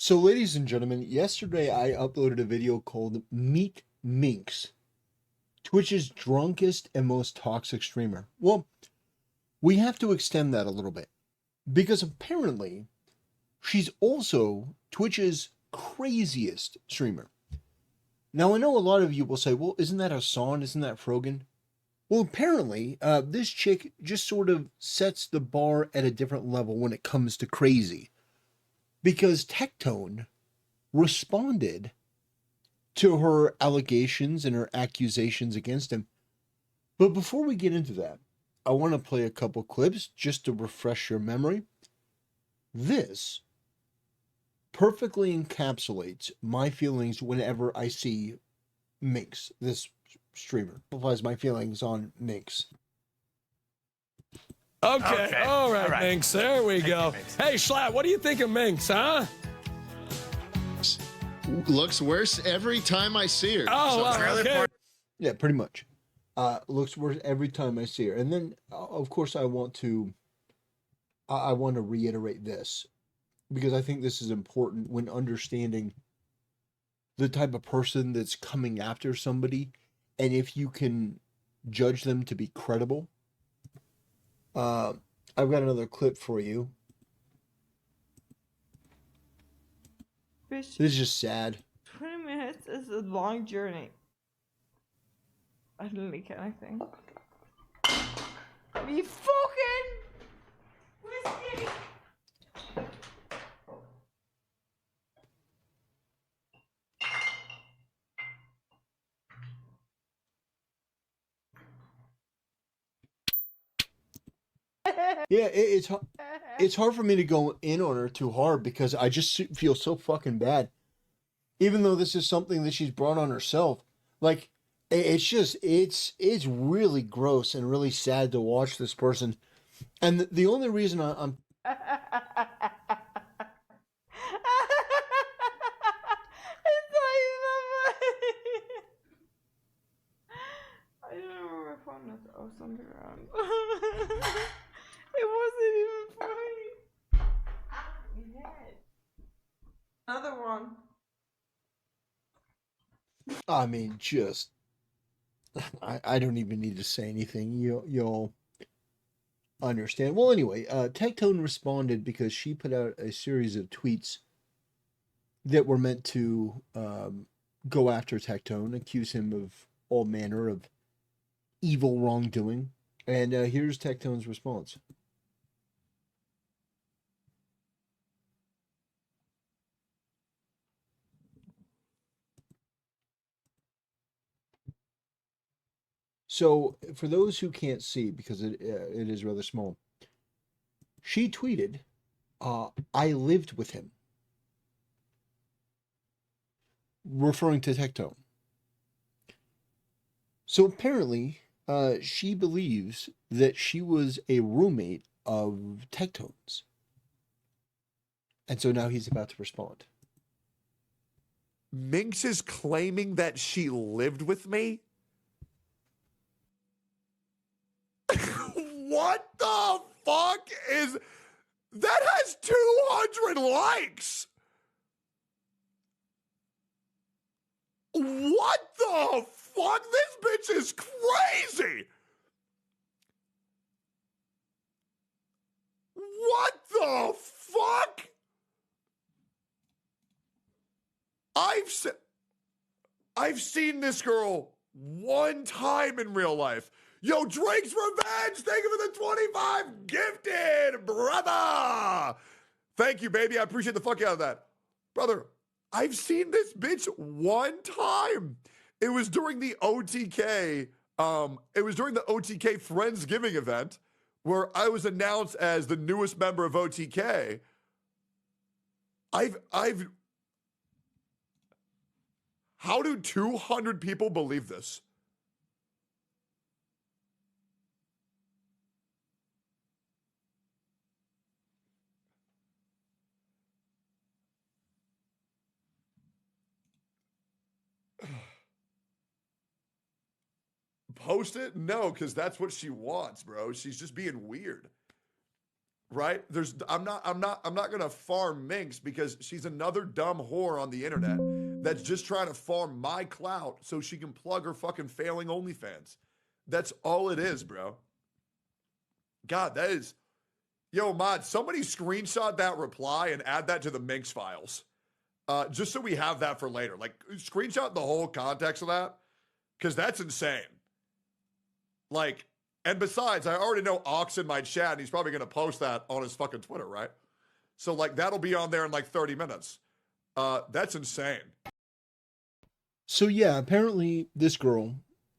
So, ladies and gentlemen, yesterday I uploaded a video called Meet Minx, Twitch's drunkest and most toxic streamer. Well, we have to extend that a little bit because apparently she's also Twitch's craziest streamer. Now, I know a lot of you will say, well, isn't that Hassan? Isn't that Frogan? Well, apparently, this chick just sort of sets the bar at a different level when it comes to crazy because Tectone responded to her allegations and her accusations against him. But before we get into that, I want to play a couple clips just to refresh your memory. This perfectly encapsulates my feelings whenever I see Minx, this streamer. Amplifies my feelings on Minx. Okay. All right, Minx. There we go. Hey, Schlatt, what do you think of Minx, huh? Looks worse every time I see her. Oh, well, okay. Yeah, pretty much. Looks worse every time I see her. And then, of course, I want to reiterate this because I think this is important when understanding the type of person that's coming after somebody, and if you can judge them to be credible. I've got another clip for you. This is just sad. 20 minutes is a long journey. I didn't leak anything. You fucking whiskey! Yeah, it's hard for me to go in on her too hard because I just feel so fucking bad. Even though this is something that she's brought on herself, like it's really gross and really sad to watch this person. And the only reason I'm It's not even funny. I don't know where my phone is. Oh, it's on the ground. It wasn't even funny. Another one. I mean, just I don't even need to say anything. You'll understand. Well, anyway, Tectone responded because she put out a series of tweets that were meant to go after Tectone, accuse him of all manner of evil wrongdoing. And here's Tectone's response. So, for those who can't see, because it is rather small, she tweeted, I lived with him, referring to Tectone. So apparently, she believes that she was a roommate of Tectone's. And so now he's about to respond. Minx is claiming that she lived with me? What the fuck is... That has 200 likes! What the fuck? This bitch is crazy! What the fuck? I've seen this girl one time in real life. Yo, Drake's Revenge, thank you for the 25 gifted, brother. Thank you, baby. I appreciate the fuck out of that. Brother, I've seen this bitch one time. It was during the OTK, Friendsgiving event where I was announced as the newest member of OTK. How do 200 people believe this? Post it? No, because that's what she wants, bro. She's just being weird. right? I'm not gonna farm Minx because she's another dumb whore on the internet that's just trying to farm my clout so she can plug her fucking failing OnlyFans. That's all it is, bro. God, that is, yo, Mod, somebody screenshot that reply and add that to the Minx files. Just so we have that for later. Like, screenshot the whole context of that, because that's insane. Like, and besides, I already know Ox in my chat, and he's probably going to post that on his fucking Twitter, right? So, like, that'll be on there in like 30 minutes. That's insane. So yeah, apparently this girl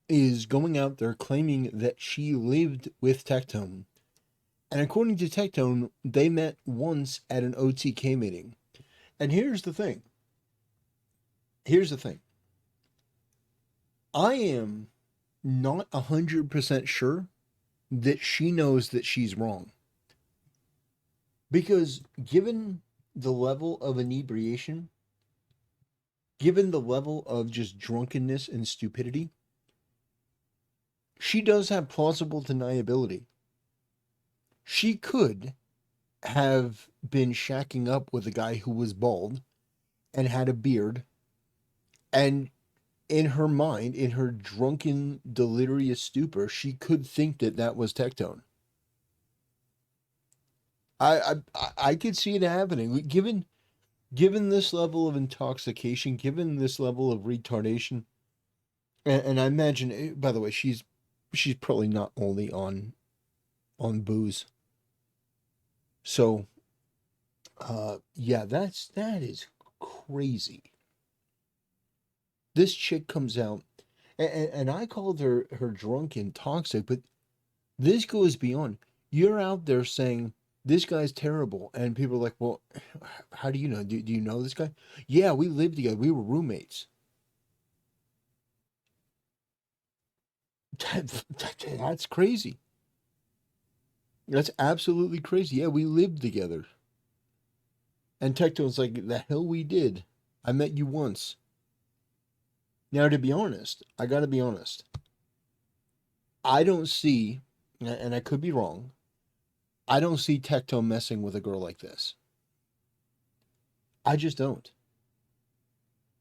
is going out there claiming that she lived with Tectone. And according to Tectone, they met once at an OTK meeting. And here's the thing. I am not 100% sure that she knows that she's wrong. Because given the level of inebriation, given the level of just drunkenness and stupidity, she does have plausible deniability. She could have been shacking up with a guy who was bald and had a beard, and in her mind, in her drunken, delirious stupor, she could think that that was Tectone. I could see it happening. Given this level of intoxication, given this level of retardation, and I imagine, by the way, she's probably not only on booze. So, yeah, that is crazy. This chick comes out, and I called her drunk and toxic, but this goes beyond. You're out there saying this guy's terrible, and people are like, well, how do you know? Do you know this guy? Yeah, we lived together. We were roommates. That's crazy. That's absolutely crazy. Yeah, we lived together. And Tectone's like, the hell we did. I met you once. Now, to be honest, I gotta be honest. I don't see, and I could be wrong, I don't see Tectone messing with a girl like this. I just don't.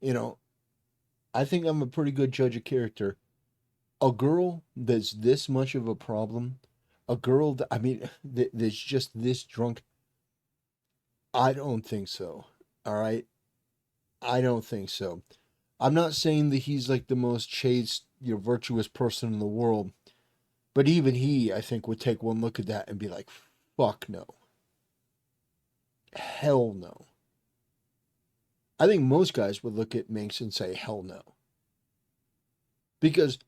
You know, I think I'm a pretty good judge of character. A girl that's this much of a problem, a girl that, I mean, that's just this drunk, I don't think so. All right? I don't think so. I'm not saying that he's like the most chaste, virtuous person in the world, but even he, I think, would take one look at that and be like, fuck no. Hell no. I think most guys would look at Minx and say, hell no. Because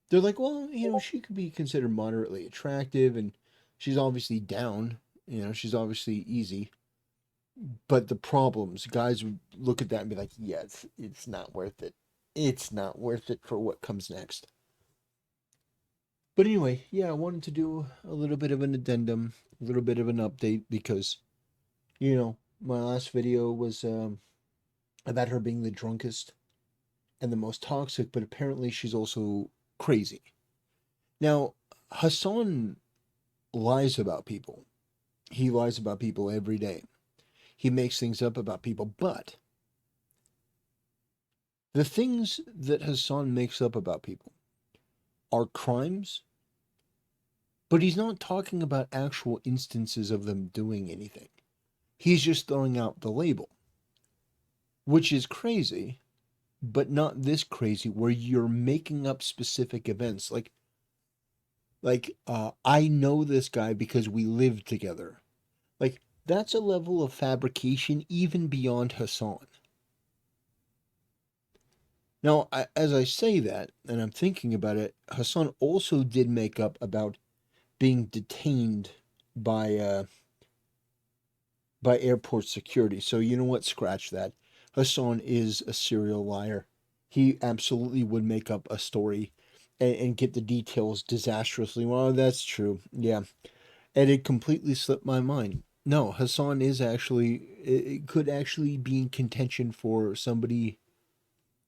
they're like, well, she could be considered moderately attractive, and she's obviously down. She's obviously easy. But the problems, guys would look at that and be like, yeah, it's not worth it. It's not worth it for what comes next. But anyway, yeah, I wanted to do a little bit of an addendum, a little bit of an update, because, my last video was about her being the drunkest and the most toxic, but apparently she's also crazy. Now, Hassan lies about people. He lies about people every day. He makes things up about people, but the things that Hassan makes up about people are crimes, but he's not talking about actual instances of them doing anything. He's just throwing out the label, which is crazy, but not this crazy where you're making up specific events. Like, I know this guy because we lived together. Like, that's a level of fabrication even beyond Hassan. Now, as I say that, and I'm thinking about it, Hassan also did make up about being detained by airport security. So you know what? Scratch that. Hassan is a serial liar. He absolutely would make up a story and get the details disastrously. Well, that's true. Yeah. And it completely slipped my mind. No, Hassan is actually, it could actually be in contention for somebody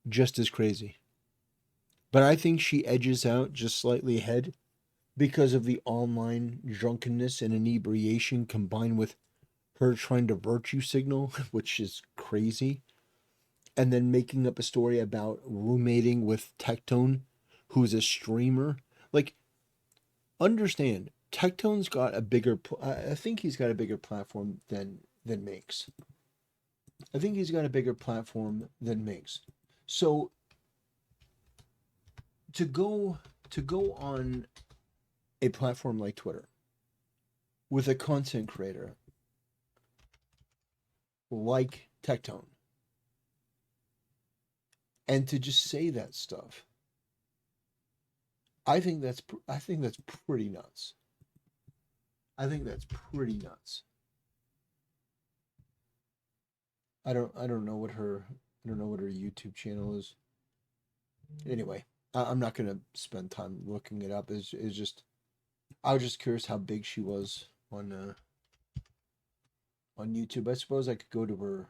just as crazy. But I think she edges out just slightly ahead because of the online drunkenness and inebriation combined with her trying to virtue signal, which is crazy, and then making up a story about roommating with Tectone, who's a streamer. Like, understand, Tectone's got a bigger. I think he's got a bigger platform than Minx. I think he's got a bigger platform than Minx. So to go on a platform like Twitter with a content creator like Tectone and to just say that stuff, I think that's pretty nuts. I think that's pretty nuts. I don't know what her YouTube channel is. Anyway, I'm not gonna spend time looking it up. It's just I was just curious how big she was on YouTube. I suppose I could go to her.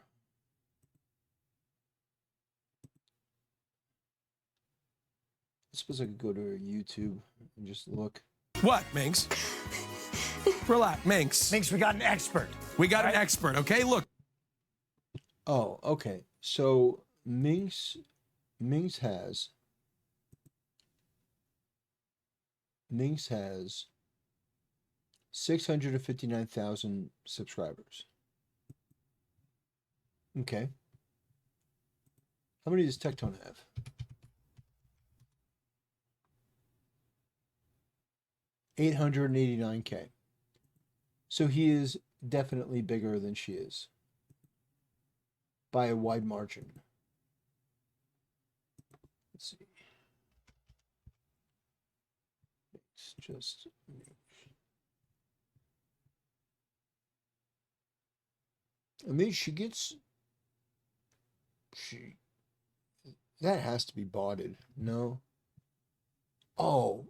I suppose I could go to her YouTube and just look. What, Minx? Relax, Minx. Minx, we got an expert. We got an expert, okay? Look. Oh, okay. So Minx has 659,000 subscribers. Okay. How many does Tectone have? 889K. So he is definitely bigger than she is. By a wide margin. Let's see. It's just I mean she that has to be botted. No. Oh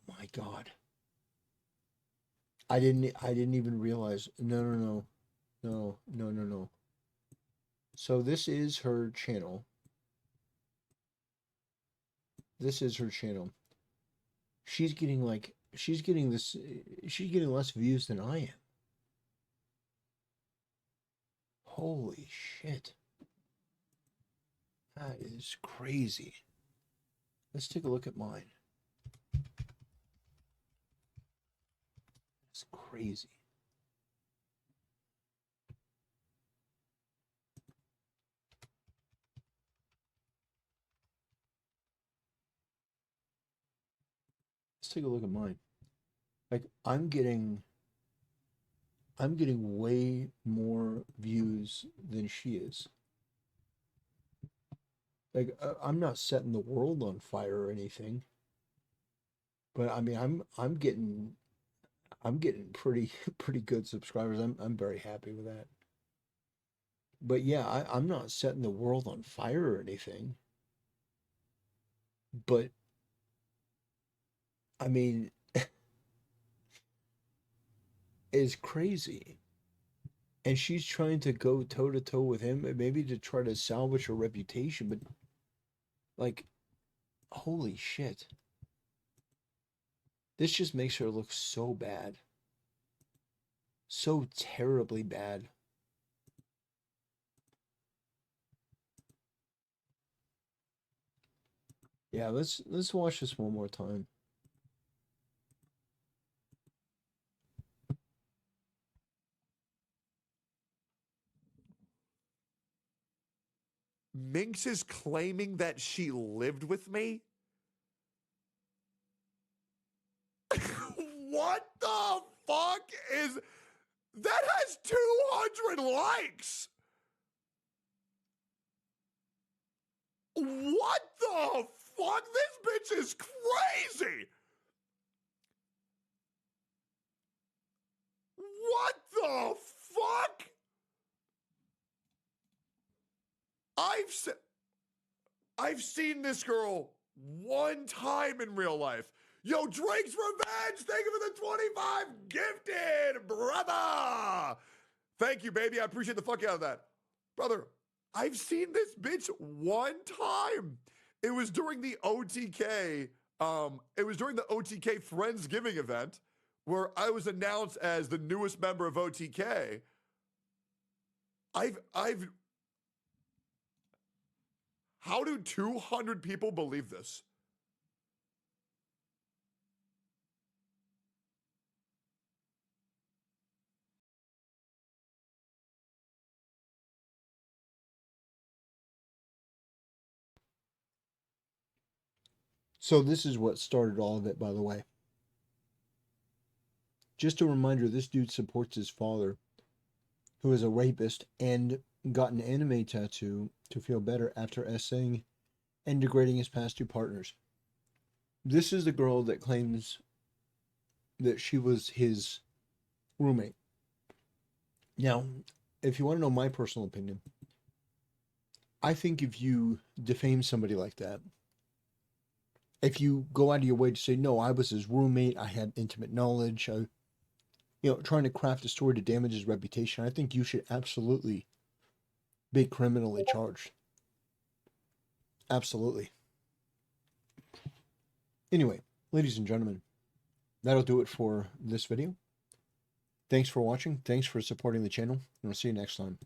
my god. I didn't even realize. No. So this is her channel. She's getting less views than I am. Holy shit. That is crazy. Let's take a look at mine. It's crazy. Let's take a look at mine. Like I'm getting way more views than she is. Like I'm not setting the world on fire or anything. But I mean I'm getting pretty good subscribers. I'm very happy with that. But yeah, I'm not setting the world on fire or anything. But I mean it's crazy. And she's trying to go toe to toe with him, maybe to try to salvage her reputation, but like holy shit. This just makes her look so bad. So terribly bad. Yeah, let's watch this one more time. Minx is claiming that she lived with me? What the fuck is that? Has 200 likes. What the fuck? This bitch is crazy. What the fuck? I've seen this girl one time in real life. Yo, Drake's Revenge, thank you for the 25 gifted, brother. Thank you, baby. I appreciate the fuck out of that. Brother, I've seen this bitch one time. It was during the OTK It was during the OTK Friendsgiving event where I was announced as the newest member of OTK. How do 200 people believe this? So this is what started all of it, by the way. Just a reminder, this dude supports his father, who is a rapist, and got an anime tattoo to feel better after essaying and degrading his past two partners. This is the girl that claims that she was his roommate. Now, if you want to know my personal opinion, I think if you defame somebody like that, if you go out of your way to say, no, I was his roommate, I had intimate knowledge, trying to craft a story to damage his reputation, I think you should absolutely be criminally charged. Absolutely. Anyway, ladies and gentlemen, that'll do it for this video. Thanks for watching. Thanks for supporting the channel, and I'll see you next time.